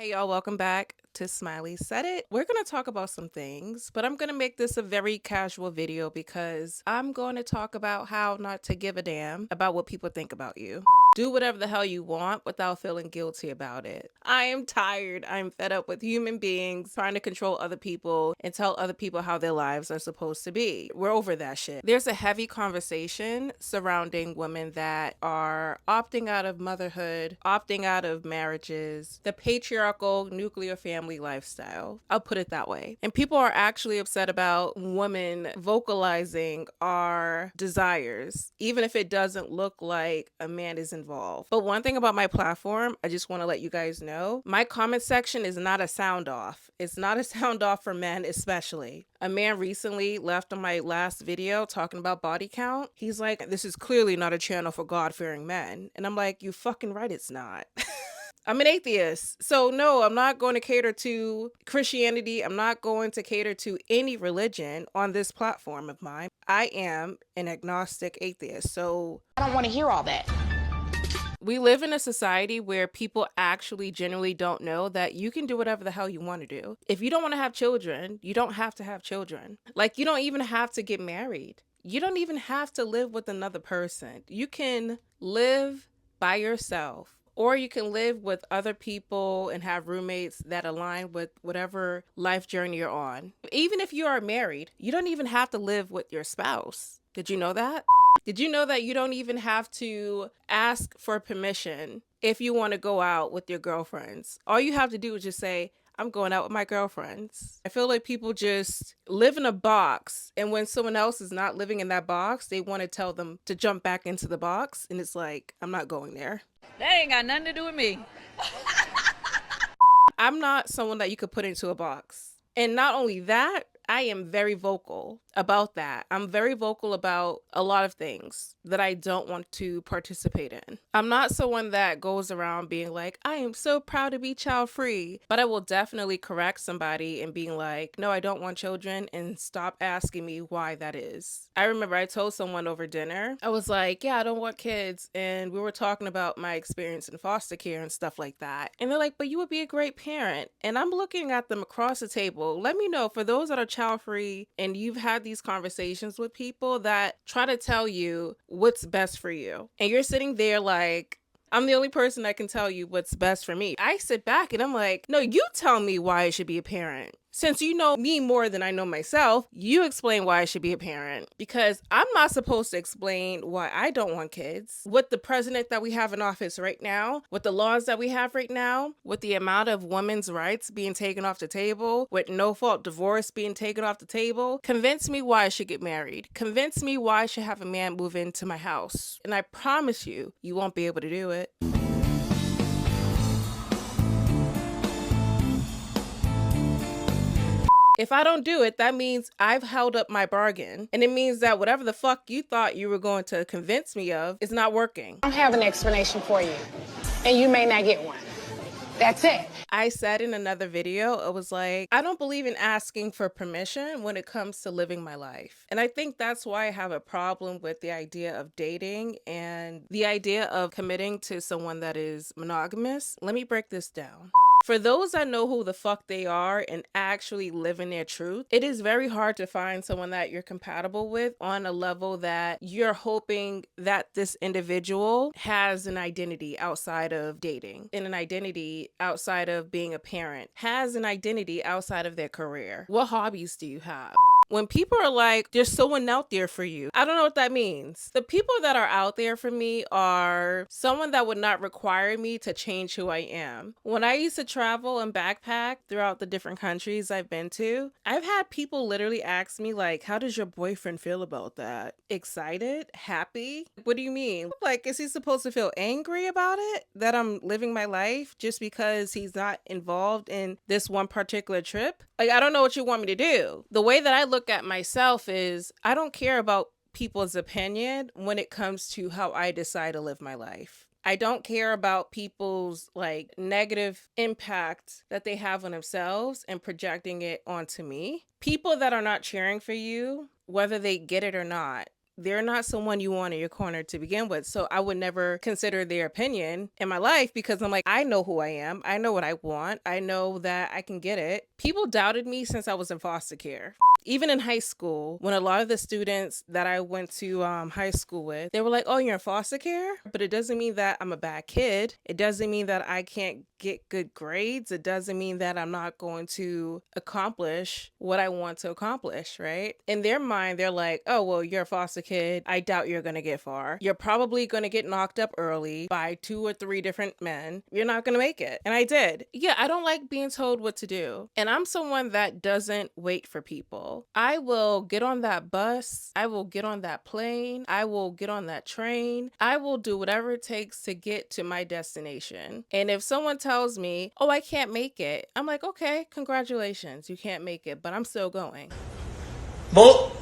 Hey y'all, welcome back to Smiley Said It. We're going to talk about some things, but I'm going to make this a very casual video because I'm going to talk about how not to give a damn about what people think about you. Do whatever the hell you want without feeling guilty about it. I am tired. I'm fed up with human beings trying to control other people and tell other people how their lives are supposed to be. We're over that shit. There's a heavy conversation surrounding women that are opting out of motherhood, opting out of marriages, the patriarchal nuclear family lifestyle. I'll put it that way. And people are actually upset about women vocalizing our desires, even if it doesn't look like a man is involved. But one thing about my platform, I just want to let you guys know, my comment section is not a sound off. It's not a sound off for men, especially. A man recently left on my last video talking about body count. He's like, this is clearly not a channel for God-fearing men. And I'm like, you fucking right it's not. I'm an atheist. So no, I'm not going to cater to Christianity. I'm not going to cater to any religion on this platform of mine. I am an agnostic atheist. So I don't want to hear all that. we live in a society where people actually genuinely don't know that you can do whatever the hell you want to do. If you don't want to have children, you don't have to have children. Like, you don't even have to get married. You don't even have to live with another person. You can live by yourself. Or you can live with other people and have roommates that align with whatever life journey you're on. Even if you are married, you don't even have to live with your spouse. Did you know that? Did you know that you don't even have to ask for permission if you want to go out with your girlfriends? All you have to do is just say, I'm going out with my girlfriends. I feel like people just live in a box, and when someone else is not living in that box, they want to tell them to jump back into the box, and it's like, I'm not going there. That ain't got nothing to do with me. I'm not someone that you could put into a box. And not only that, I am very vocal about that. I'm very vocal about a lot of things that I don't want to participate in. I'm not someone that goes around being like, I am so proud to be child free, but I will definitely correct somebody and being like, no, I don't want children, and stop asking me why that is. I remember I told someone over dinner, I was like, yeah, I don't want kids. And we were talking about my experience in foster care and stuff like that. And they're like, but you would be a great parent. And I'm looking at them across the table. Let me know, for those that are child free and you've had these conversations with people that try to tell you what's best for you, and you're sitting there like, I'm the only person that can tell you what's best for me. I sit back and I'm like, no, you tell me why I should be a parent. Since you know me more than I know myself, you explain why I should be a parent. Because I'm not supposed to explain why I don't want kids. With the president that we have in office right now, with the laws that we have right now, with the amount of women's rights being taken off the table, with no-fault divorce being taken off the table, convince me why I should get married. Convince me why I should have a man move into my house. And I promise you, you won't be able to do it. If I don't do it, that means I've held up my bargain. And it means that whatever the fuck you thought you were going to convince me of is not working. I don't have an explanation for you, and you may not get one. That's it. I said in another video, it was like, I don't believe in asking for permission when it comes to living my life. And I think that's why I have a problem with the idea of dating and the idea of committing to someone that is monogamous. Let me break this down. For those that know who the fuck they are and actually live in their truth, it is very hard to find someone that you're compatible with on a level that you're hoping that this individual has an identity outside of dating, and an identity outside of being a parent, has an identity outside of their career. What hobbies do you have? When people are like, there's someone out there for you, I don't know what that means. The people that are out there for me are someone that would not require me to change who I am. When I used to travel and backpack throughout the different countries I've been to, I've had people literally ask me like, how does your boyfriend feel about that? Excited? Happy? What do you mean? Like, is he supposed to feel angry about it? That I'm living my life just because he's not involved in this one particular trip? Like, I don't know what you want me to do. The way that I look at myself is, I don't care about people's opinion when it comes to how I decide to live my life. I don't care about people's like negative impact that they have on themselves and projecting it onto me. People that are not cheering for you, whether they get it or not, they're not someone you want in your corner to begin with. So I would never consider their opinion in my life because I'm like, I know who I am. I know what I want. I know that I can get it. People doubted me since I was in foster care. Even in high school, when a lot of the students that I went to high school with, they were like, oh, you're in foster care? But it doesn't mean that I'm a bad kid. It doesn't mean that I can't get good grades. It doesn't mean that I'm not going to accomplish what I want to accomplish, right? In their mind, they're like, oh, well, you're a foster kid. I doubt you're going to get far. You're probably going to get knocked up early by 2 or 3 different men. You're not going to make it. And I did. Yeah, I don't like being told what to do. And I'm someone that doesn't wait for people. I will get on that bus. I will get on that plane. I will get on that train. I will do whatever it takes to get to my destination. And if someone tells me, oh, I can't make it, I'm like, okay, congratulations. You can't make it, but I'm still going. Bull.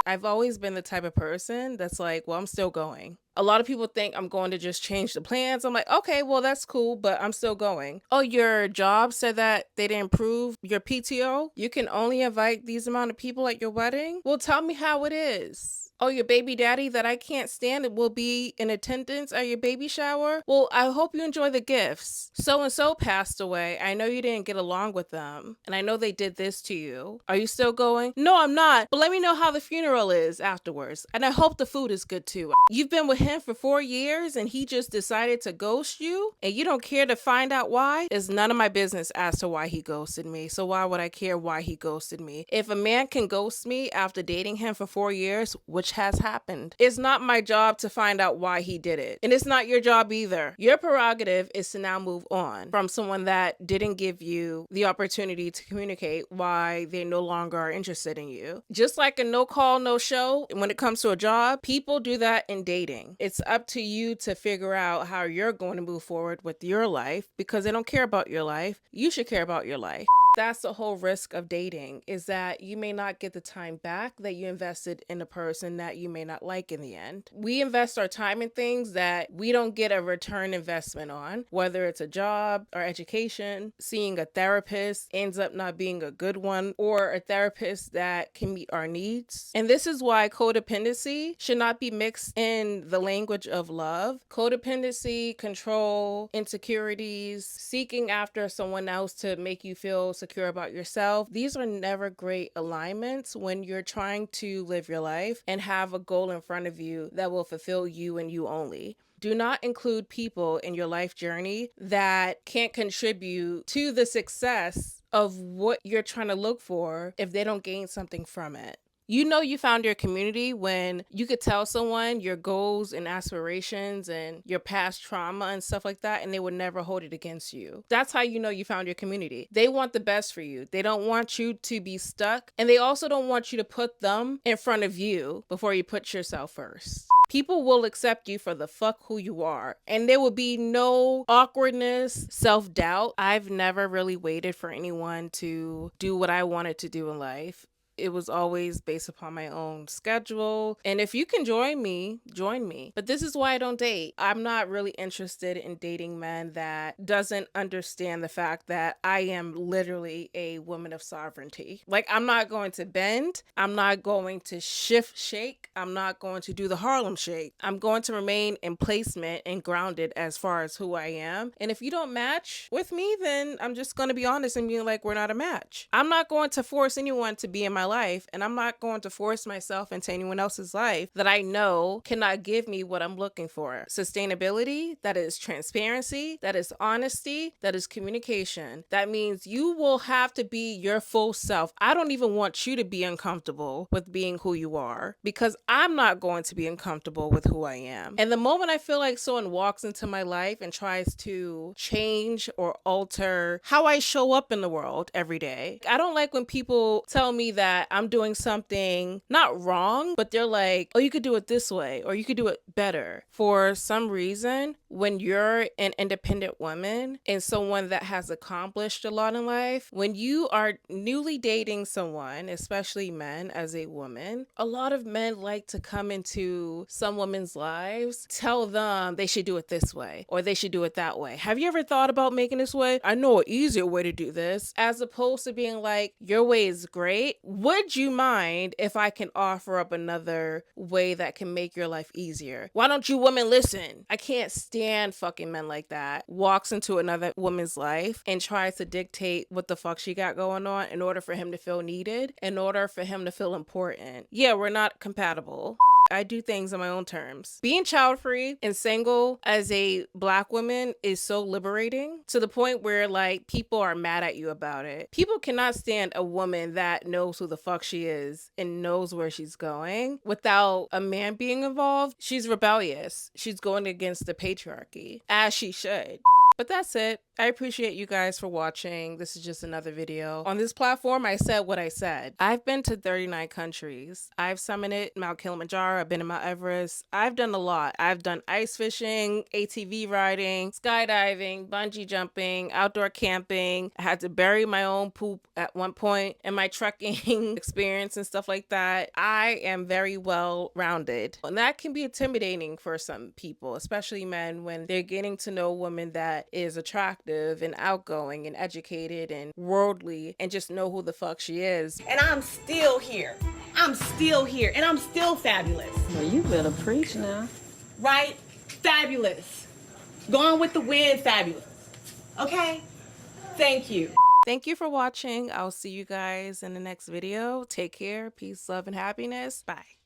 I've always been the type of person that's like, well, I'm still going. A lot of people think I'm going to just change the plans. I'm like, okay, well, that's cool, but I'm still going. Oh, your job said that they didn't approve your PTO? You can only invite these amount of people at your wedding? Well, tell me how it is. Oh, your baby daddy that I can't stand it will be in attendance at your baby shower? Well, I hope you enjoy the gifts. So-and-so passed away. I know you didn't get along with them. And I know they did this to you. Are you still going? No, I'm not. But let me know how the funeral is afterwards. And I hope the food is good too. You've been with him for 4 years and he just decided to ghost you and you don't care to find out why? It's none of my business as to why he ghosted me. So why would I care why he ghosted me? If a man can ghost me after dating him for 4 years, which has happened, it's not my job to find out why he did it. And it's not your job either. Your prerogative is to now move on from someone that didn't give you the opportunity to communicate why they no longer are interested in you. Just like a no call, no show, when it comes to a job, people do that in dating. It's up to you to figure out how you're going to move forward with your life because they don't care about your life. You should care about your life. That's the whole risk of dating, is that you may not get the time back that you invested in a person that you may not like in the end. We invest our time in things that we don't get a return investment on, whether it's a job or education. Seeing a therapist ends up not being a good one, or a therapist that can meet our needs. And this is why codependency should not be mixed in the language of love. Codependency, control, insecurities, seeking after someone else to make you feel secure about yourself. These are never great alignments when you're trying to live your life and have a goal in front of you that will fulfill you and you only. Do not include people in your life journey that can't contribute to the success of what you're trying to look for if they don't gain something from it. You know you found your community when you could tell someone your goals and aspirations and your past trauma and stuff like that, and they would never hold it against you. That's how you know you found your community. They want the best for you. They don't want you to be stuck, and they also don't want you to put them in front of you before you put yourself first. People will accept you for the fuck who you are, and there will be no awkwardness, self-doubt. I've never really waited for anyone to do what I wanted to do in life. It was always based upon my own schedule. And if you can join me, join me. But this is why I don't date. I'm not really interested in dating men that doesn't understand the fact that I am literally a woman of sovereignty. Like, I'm not going to bend. I'm not going to shake. I'm not going to do the Harlem shake. I'm going to remain in placement and grounded as far as who I am. And if you don't match with me, then I'm just going to be honest and be like, we're not a match. I'm not going to force anyone to be in my life, and I'm not going to force myself into anyone else's life that I know cannot give me what I'm looking for. Sustainability, that is transparency, that is honesty, that is communication. That means you will have to be your full self. I don't even want you to be uncomfortable with being who you are, because I'm not going to be uncomfortable with who I am. And the moment I feel like someone walks into my life and tries to change or alter how I show up in the world every day, I don't like when people tell me that I'm doing something not wrong, but they're like, oh, you could do it this way, or you could do it better. For some reason, when you're an independent woman and someone that has accomplished a lot in life, when you are newly dating someone, especially men as a woman, a lot of men like to come into some women's lives, tell them they should do it this way, or they should do it that way. Have you ever thought about making this way? I know an easier way to do this, as opposed to being like, your way is great. Would you mind if I can offer up another way that can make your life easier? Why don't you women listen? I can't stand fucking men like that. Walks into another woman's life and tries to dictate what the fuck she got going on in order for him to feel needed, in order for him to feel important. Yeah, we're not compatible. I do things on my own terms. Being child free and single as a black woman is so liberating, to the point where like people are mad at you about it. People cannot stand a woman that knows who the fuck she is and knows where she's going without a man being involved. She's rebellious. She's going against the patriarchy, as she should. But that's it. I appreciate you guys for watching. This is just another video. On this platform, I said what I said. I've been to 39 countries. I've summited Mount Kilimanjaro. I've been to Mount Everest. I've done a lot. I've done ice fishing, ATV riding, skydiving, bungee jumping, outdoor camping. I had to bury my own poop at one point in my trekking experience and stuff like that. I am very well rounded. And that can be intimidating for some people, especially men, when they're getting to know a woman that is attractive and outgoing and educated and worldly and just know who the fuck she is. And I'm still here. I'm still here. And I'm still fabulous. Well, you better preach now. Right? Fabulous. Gone with the wind, fabulous. Okay? Thank you. Thank you for watching. I'll see you guys in the next video. Take care. Peace, love, and happiness. Bye.